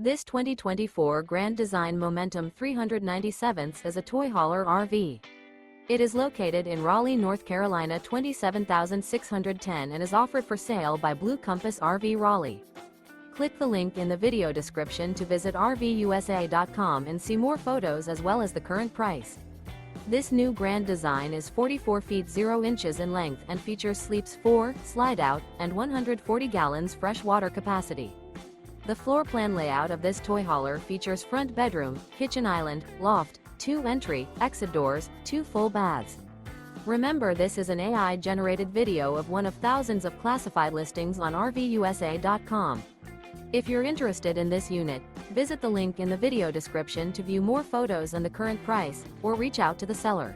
This 2024 Grand Design Momentum 397 is a toy hauler RV. It is located in Raleigh, North Carolina 27610 and is offered for sale by Blue Compass RV Raleigh. Click the link in the video description to visit RVUSA.com and see more photos as well as the current price. This new Grand Design is 44 feet 0 inches in length and features sleeps 4, slide-out, and 140 gallons fresh water capacity. The floor plan layout of this toy hauler features front bedroom, kitchen island, loft, 2 entry, exit doors, 2 full baths. Remember, this is an AI-generated video of one of thousands of classified listings on RVUSA.com. If you're interested in this unit, visit the link in the video description to view more photos and the current price, or reach out to the seller.